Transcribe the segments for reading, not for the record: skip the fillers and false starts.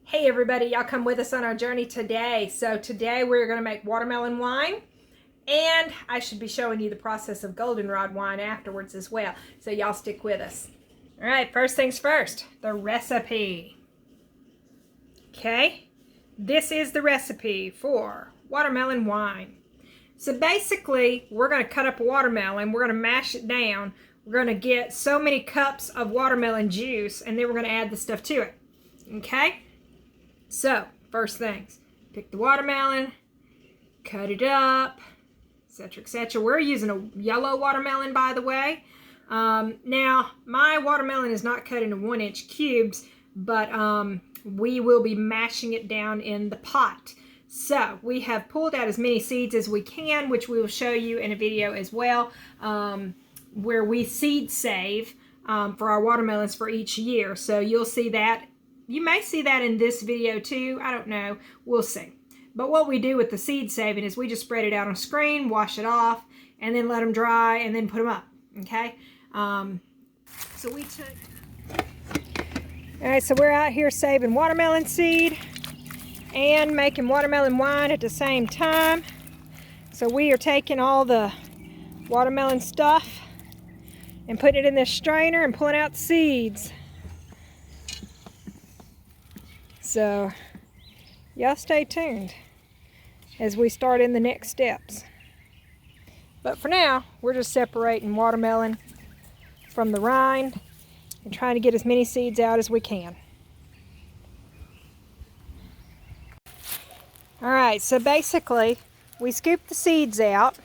Hey everybody, y'all come with us on our journey today. So today we're going to make watermelon wine, and I should be showing you the process of goldenrod wine afterwards as well. So y'all stick with us. All right, first things first, the recipe. Okay, this is the recipe for watermelon wine. So basically, we're going to cut up a watermelon, we're going to mash it down, we're going to get so many cups of watermelon juice, and then we're going to add the stuff to it. Okay? So, first things, pick the watermelon, cut it up, etc., etc. We're using a yellow watermelon, by the way. Now, my watermelon is not cut into 1-inch cubes, but we will be mashing it down in the pot. So, we have pulled out as many seeds as we can, which we will show you in a video as well, where we seed save for our watermelons for each year. So, you'll see that. You may see that in this video too. I don't know. We'll see. But what we do with the seed saving is we just spread it out on screen, wash it off, and then let them dry, and then put them up. Okay? So we took... Alright, so we're out here saving watermelon seed and making watermelon wine at the same time. So we are taking all the watermelon stuff and putting it in this strainer and pulling out the seeds. So, y'all stay tuned as we start in the next steps. But for now, we're just separating watermelon from the rind and trying to get as many seeds out as we can. Alright, so basically, we scoop the seeds out,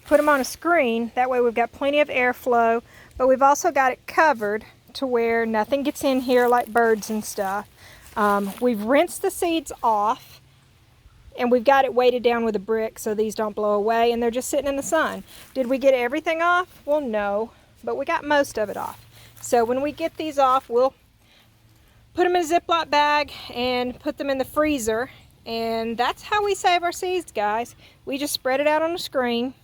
put them on a screen, that way we've got plenty of airflow, but we've also got it covered to where nothing gets in here like birds and stuff. We've rinsed the seeds off, and we've got it weighted down with a brick so these don't blow away, and they're just sitting in the sun. Did we get everything off? Well, no, but we got most of it off. So when we get these off, we'll put them in a Ziploc bag and put them in the freezer, and that's how we save our seeds, guys. We just spread it out on the screen,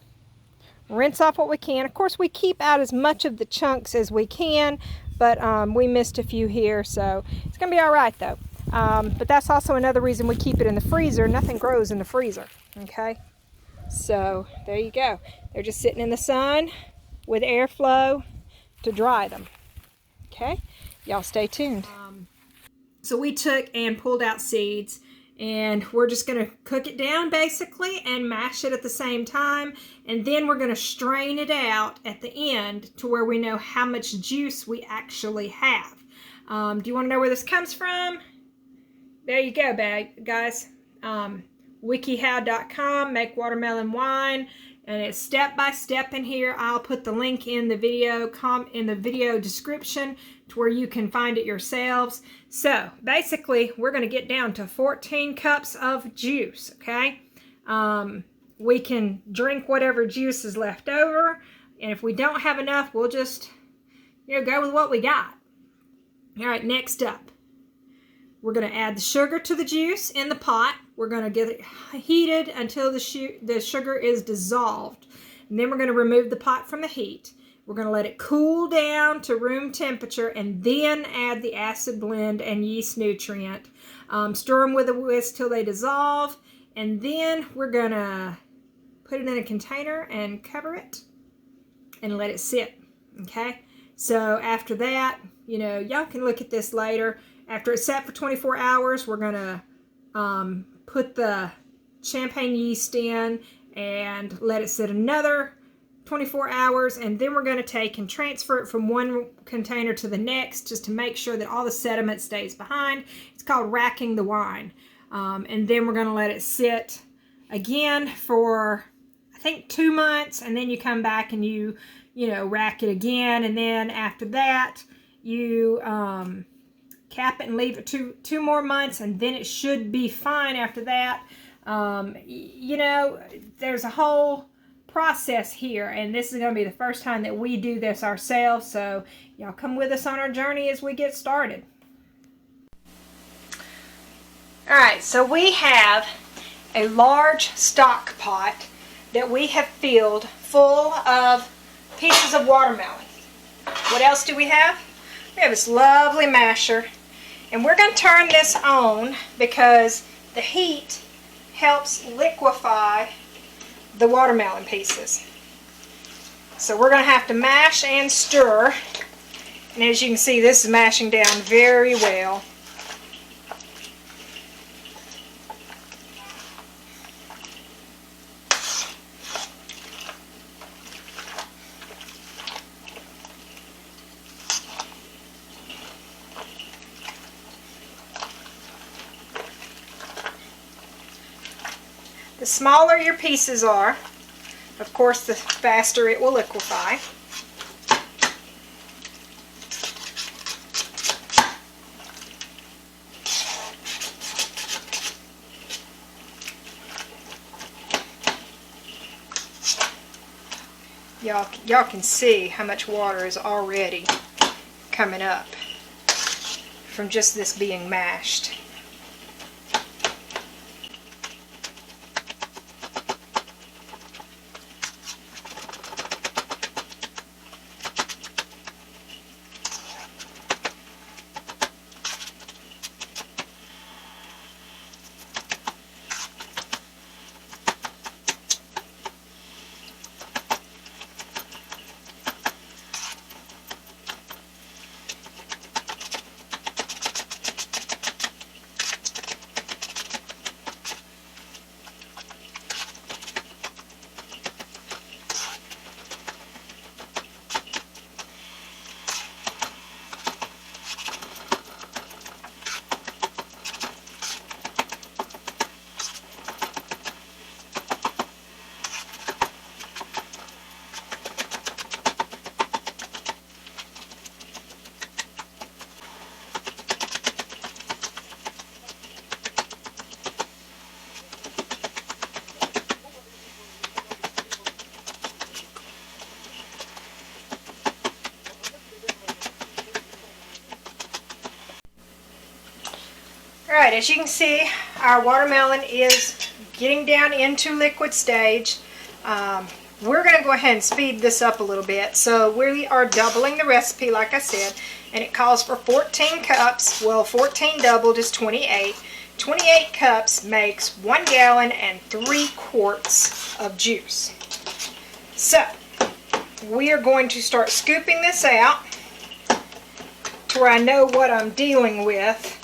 rinse off what we can. Of course, we keep out as much of the chunks as we can, but we missed a few here, so it's going to be all right, though. But that's also another reason we keep it in the freezer. Nothing grows in the freezer, okay? So there you go. They're just sitting in the sun with airflow to dry them, okay? Y'all stay tuned. So we took and pulled out seeds, and we're just going to cook it down basically and mash it at the same time, and then we're going to strain it out at the end to where we know how much juice we actually have. Do you want to know where this comes from? There you go, guys. wikihow.com, make watermelon wine, and it's step by step in here. I'll put the link in the video description to where you can find it yourselves. So basically, we're going to get down to 14 cups of juice, okay? We can drink whatever juice is left over, and if we don't have enough, we'll just, go with what we got. All right, next up, we're going to add the sugar to the juice in the pot. We're going to get it heated until the sugar is dissolved. And then we're going to remove the pot from the heat. We're going to let it cool down to room temperature and then add the acid blend and yeast nutrient. Stir them with a whisk till they dissolve. And then we're going to put it in a container and cover it and let it sit. Okay? So after that, y'all can look at this later. After it's sat for 24 hours, we're going to put the champagne yeast in and let it sit another 24 hours, and then we're going to take and transfer it from one container to the next just to make sure that all the sediment stays behind. It's called racking the wine. And then we're going to let it sit again for, I think, 2 months, and then you come back and you rack it again, and then after that, you cap it and leave it two more months, and then it should be fine after that. There's a whole process here, and this is going to be the first time that we do this ourselves, so y'all come with us on our journey as we get started. Alright, so we have a large stock pot that we have filled full of pieces of watermelon. What else do we have? We have this lovely masher, And we're going to turn this on because the heat helps liquefy the watermelon pieces. So we're going to have to mash and stir. And as you can see, this is mashing down very well. The smaller your pieces are, of course, the faster it will liquefy. Y'all can see how much water is already coming up from just this being mashed. Alright, as you can see, our watermelon is getting down into liquid stage. We're going to go ahead and speed this up a little bit. So we are doubling the recipe, like I said, and it calls for 14 cups. Well, 14 doubled is 28. 28 cups makes 1 gallon and 3 quarts of juice. So we are going to start scooping this out to where I know what I'm dealing with.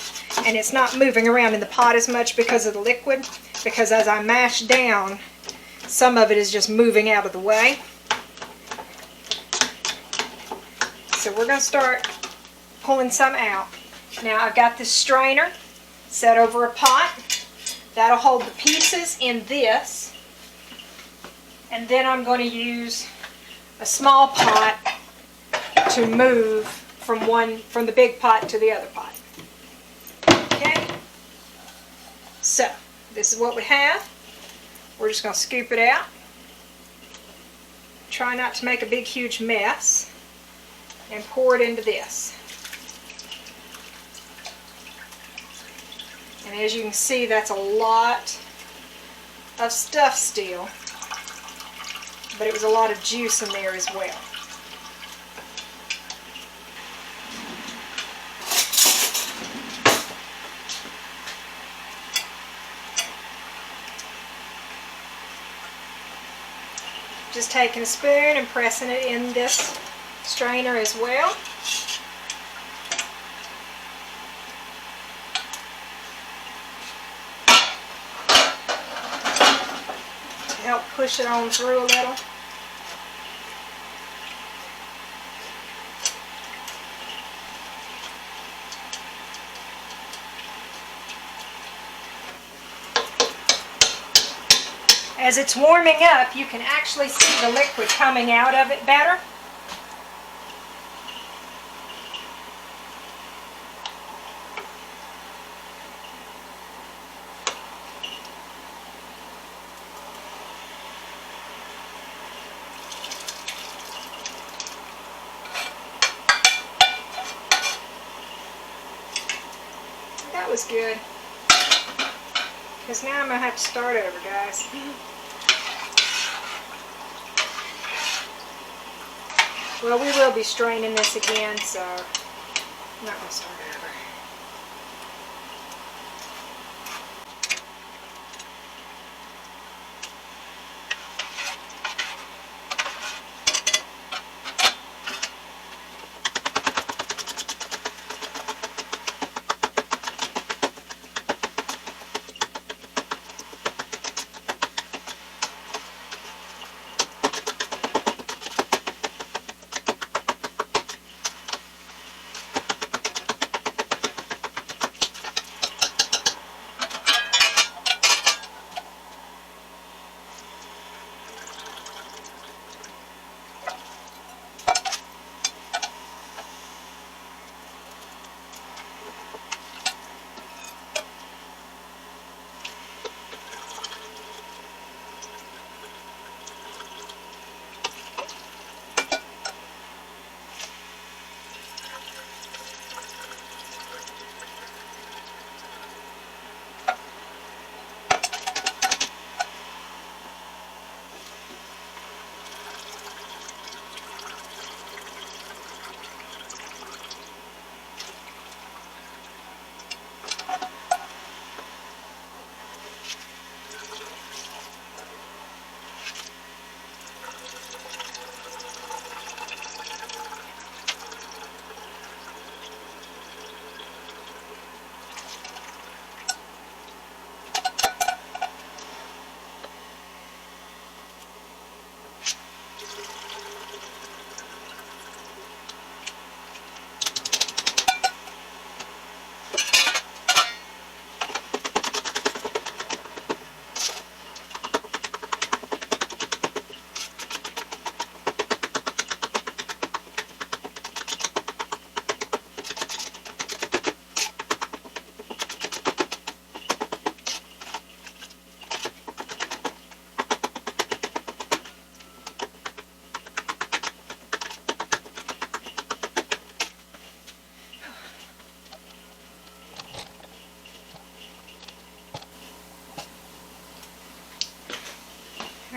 And it's not moving around in the pot as much because of the liquid, because as I mash down, some of it is just moving out of the way. So we're going to start pulling some out. Now I've got this strainer set over a pot. That'll hold the pieces in this. And then I'm going to use a small pot to move from the big pot to the other pot. Okay, so this is what we have. We're just going to scoop it out. Try not to make a big huge mess and pour it into this. And as you can see, that's a lot of stuff still, but it was a lot of juice in there as well. Just taking a spoon and pressing it in this strainer as well. To help push it on through a little. As it's warming up, you can actually see the liquid coming out of it better. That was good. Because now I'm going to have to start over, guys. Well, we will be straining this again, so I'm not going to start over.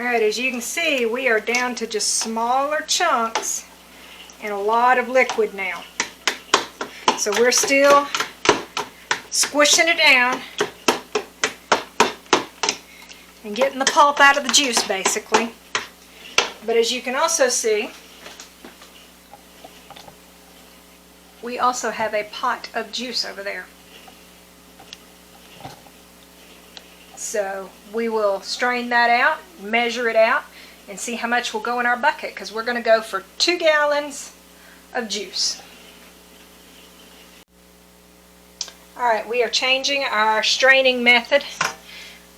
Alright, as you can see, we are down to just smaller chunks and a lot of liquid now. So we're still squishing it down and getting the pulp out of the juice, basically. But as you can also see, we also have a pot of juice over there. So we will strain that out, measure it out, and see how much will go in our bucket, because we're going to go for 2 gallons of juice. Alright, we are changing our straining method.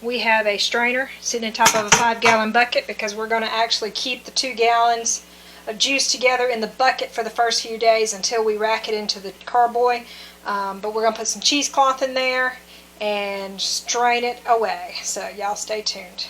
We have a strainer sitting on top of a 5-gallon bucket because we're going to actually keep the 2 gallons of juice together in the bucket for the first few days until we rack it into the carboy. But we're going to put some cheesecloth in there and strain it away. So y'all stay tuned.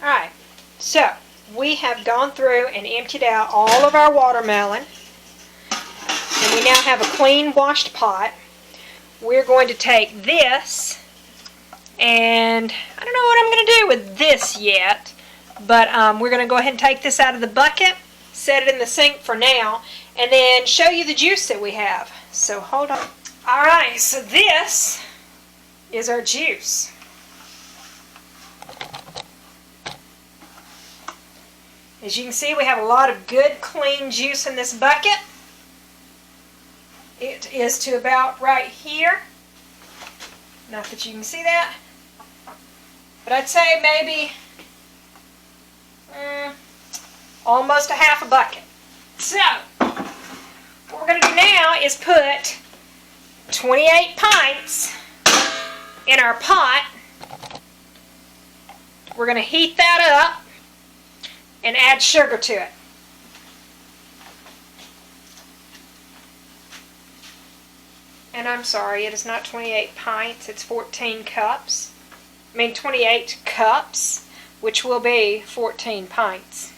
Alright, so we have gone through and emptied out all of our watermelon, and we now have a clean washed pot. We're going to take this, and I don't know what I'm going to do with this yet, but we're going to go ahead and take this out of the bucket, set it in the sink for now, and then show you the juice that we have. So hold on. Alright, so this is our juice. As you can see, we have a lot of good, clean juice in this bucket. It is to about right here. Not that you can see that. But I'd say maybe almost a half a bucket. So, what we're going to do now is put 28 pints in our pot. We're going to heat that up and add sugar to it. And I'm sorry, it is not 28 pints, it's 14 cups. 28 cups, which will be 14 pints.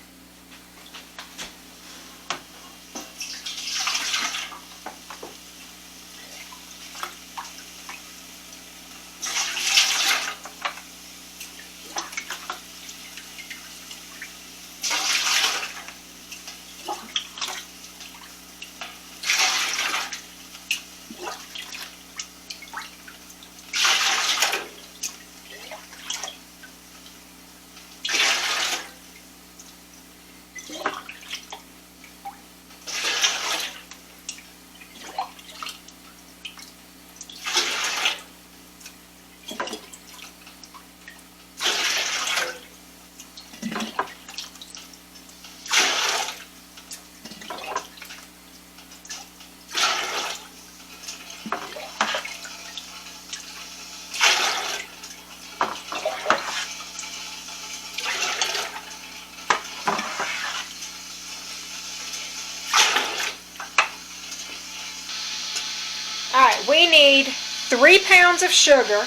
Alright, we need 3 pounds of sugar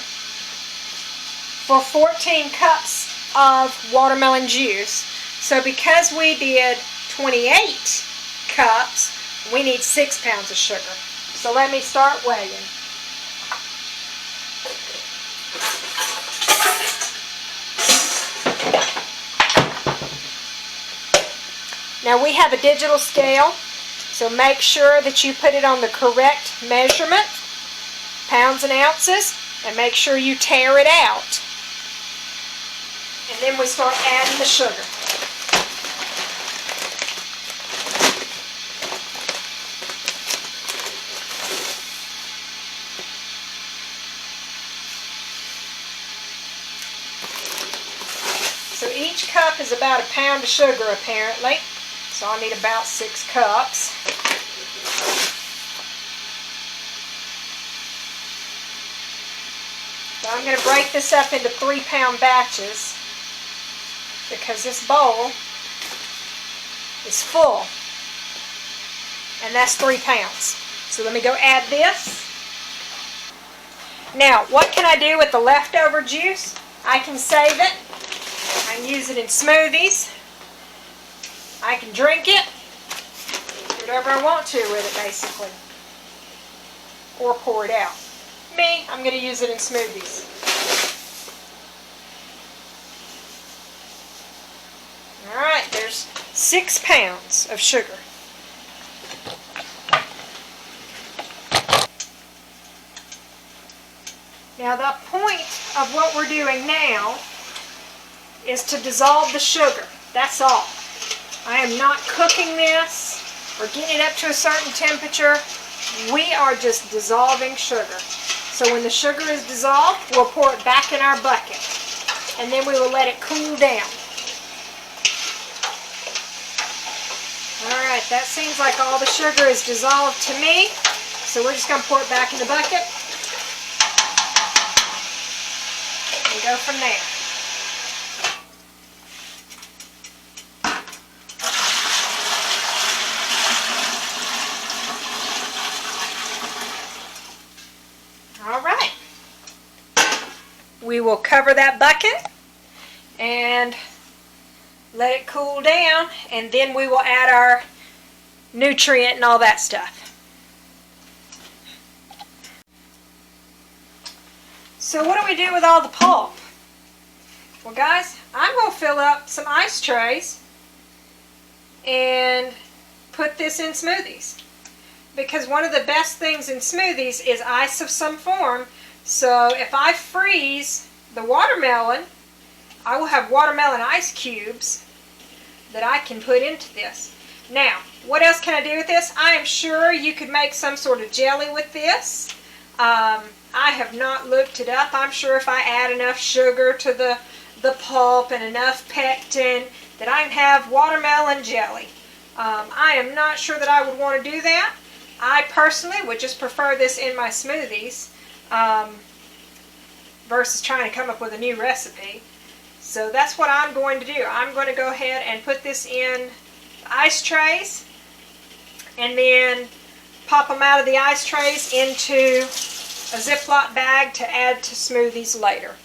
for 14 cups of watermelon juice. So because we did 28 cups, we need 6 pounds of sugar. So let me start weighing. Now we have a digital scale. So make sure that you put it on the correct measurement, pounds and ounces, and make sure you tare it out. And then we start adding the sugar. So each cup is about a pound of sugar apparently. So I need about 6 cups. So I'm going to break this up into 3-pound batches because this bowl is full. And that's 3 pounds. So let me go add this. Now, what can I do with the leftover juice? I can save it. I can use it in smoothies. I can drink it, do whatever I want to with it basically, or pour it out. Me, I'm going to use it in smoothies. Alright, there's 6 pounds of sugar. Now the point of what we're doing now is to dissolve the sugar. That's all. I am not cooking this or getting it up to a certain temperature. We are just dissolving sugar. So when the sugar is dissolved, we'll pour it back in our bucket. And then we will let it cool down. Alright, that seems like all the sugar is dissolved to me. So we're just going to pour it back in the bucket. And go from there. Alright, we will cover that bucket and let it cool down, and then we will add our nutrient and all that stuff. So what do we do with all the pulp? Well guys, I'm going to fill up some ice trays and put this in smoothies. Because one of the best things in smoothies is ice of some form. So if I freeze the watermelon, I will have watermelon ice cubes that I can put into this. Now, what else can I do with this? I am sure you could make some sort of jelly with this. I have not looked it up. I'm sure if I add enough sugar to the pulp and enough pectin that I can have watermelon jelly. I am not sure that I would want to do that. I personally would just prefer this in my smoothies versus trying to come up with a new recipe. So that's what I'm going to do. I'm going to go ahead and put this in ice trays and then pop them out of the ice trays into a Ziploc bag to add to smoothies later.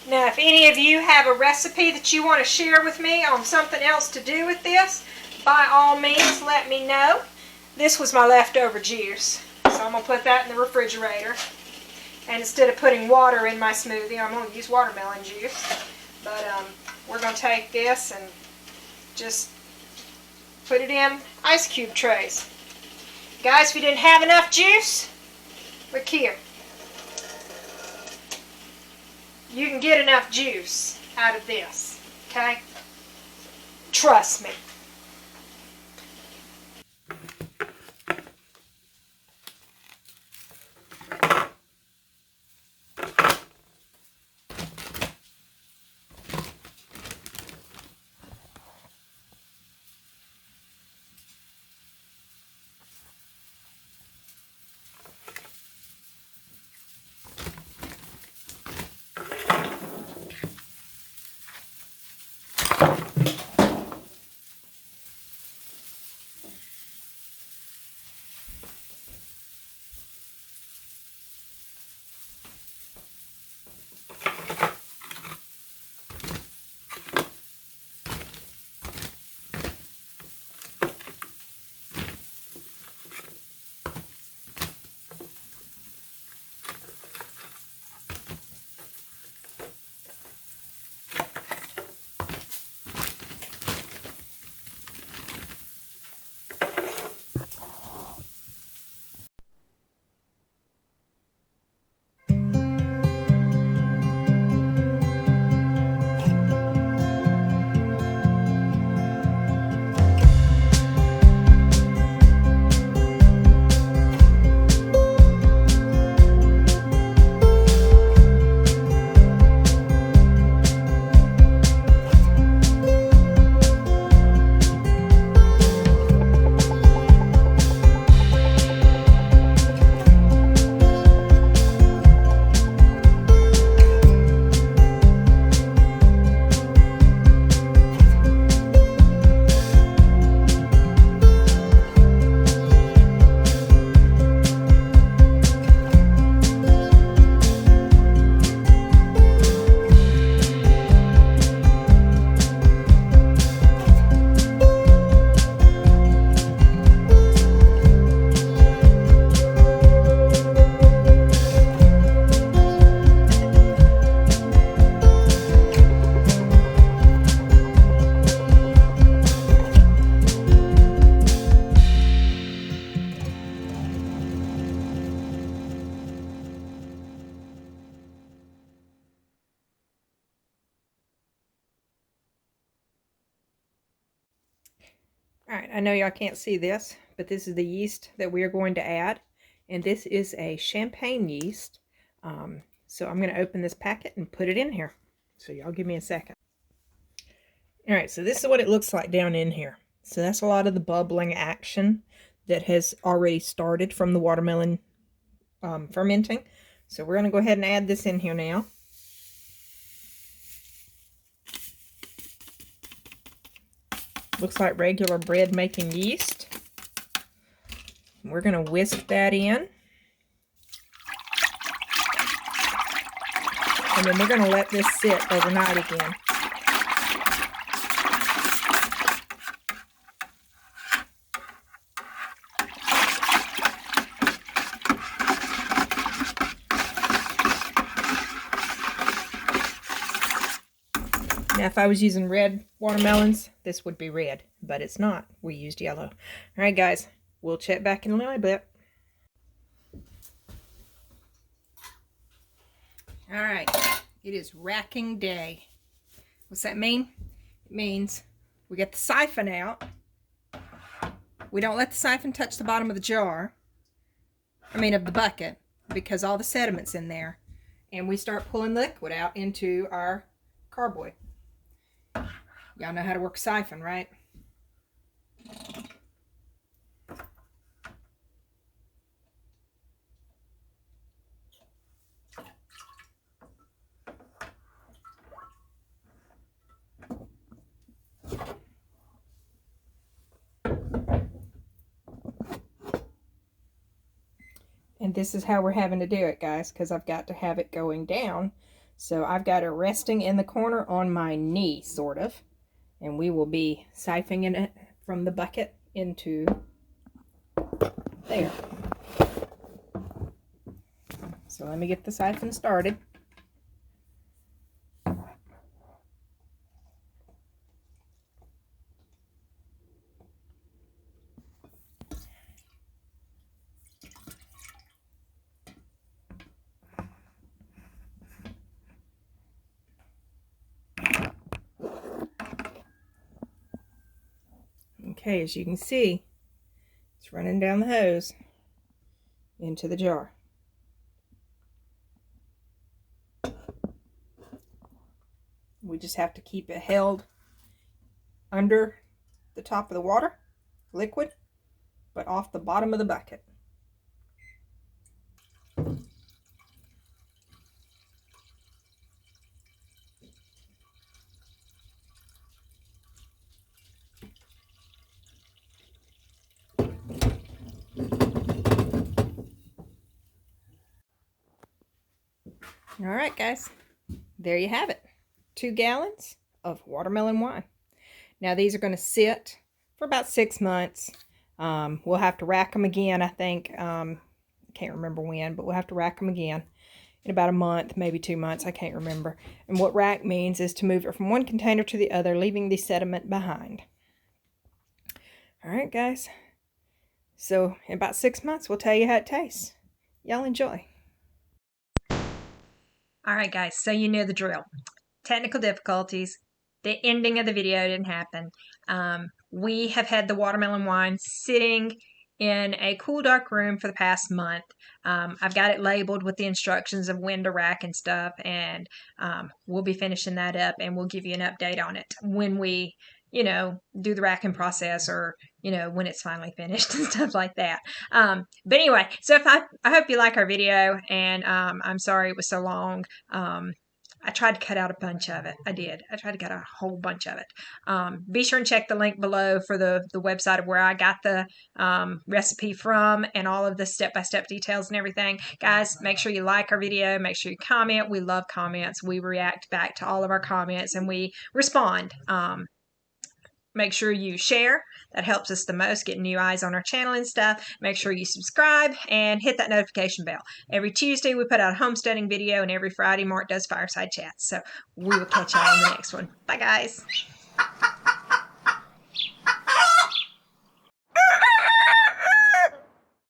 Now, if any of you have a recipe that you want to share with me on something else to do with this, by all means, let me know. This was my leftover juice, so I'm going to put that in the refrigerator. And instead of putting water in my smoothie, I'm going to use watermelon juice. But we're going to take this and just put it in ice cube trays. Guys, if you didn't have enough juice, look here. You can get enough juice out of this, okay? Trust me. All right, I know y'all can't see this, but this is the yeast that we are going to add. And this is a champagne yeast. So I'm going to open this packet and put it in here. So y'all give me a second. All right, so this is what it looks like down in here. So that's a lot of the bubbling action that has already started from the watermelon fermenting. So we're going to go ahead and add this in here now. Looks like regular bread making yeast. We're going to whisk that in. And then we're going to let this sit overnight again. Now, if I was using red watermelons, this would be red, but it's not. We used yellow. All right, guys, we'll check back in a little bit. All right, it is racking day. What's that mean? It means we get the siphon out. We don't let the siphon touch the bottom of the jar. Of the bucket, because all the sediment's in there. And we start pulling liquid out into our carboy. Y'all know how to work a siphon, right? this is how we're having to do it, guys, because I've got to have it going down. So I've got it resting in the corner on my knee, sort of. And we will be siphoning it from the bucket into there. So let me get the siphon started. Okay, as you can see, it's running down the hose into the jar. We just have to keep it held under the top of the water, liquid, but off the bottom of the bucket. All right, guys, there you have it. 2 gallons of watermelon wine. Now these are going to sit for about 6 months. We'll have to rack them again, I think. I can't remember when, but we'll have to rack them again in about a month, maybe 2 months. I can't remember. And what rack means is to move it from one container to the other, leaving the sediment behind. All right, guys. So in about 6 months, we'll tell you how it tastes. Y'all enjoy. All right, guys, so you know the drill. Technical difficulties. The ending of the video didn't happen. We have had the watermelon wine sitting in a cool, dark room for the past month. I've got it labeled with the instructions of when to rack and stuff, and we'll be finishing that up, and we'll give you an update on it when we, do the racking process, or, when it's finally finished and stuff like that. But anyway, so I hope you like our video, and I'm sorry it was so long. I tried to cut out a bunch of it. I did. I tried to cut out a whole bunch of it. Be sure and check the link below for the website of where I got the recipe from, and all of the step-by-step details and everything. Guys, make sure you like our video. Make sure you comment. We love comments. We react back to all of our comments, and we respond. Make sure you share. That helps us the most, getting new eyes on our channel and stuff. Make sure you subscribe and hit that notification bell. Every Tuesday we put out a homesteading video, and every Friday Mark does fireside chats. So we will catch y'all on the next one. Bye, guys.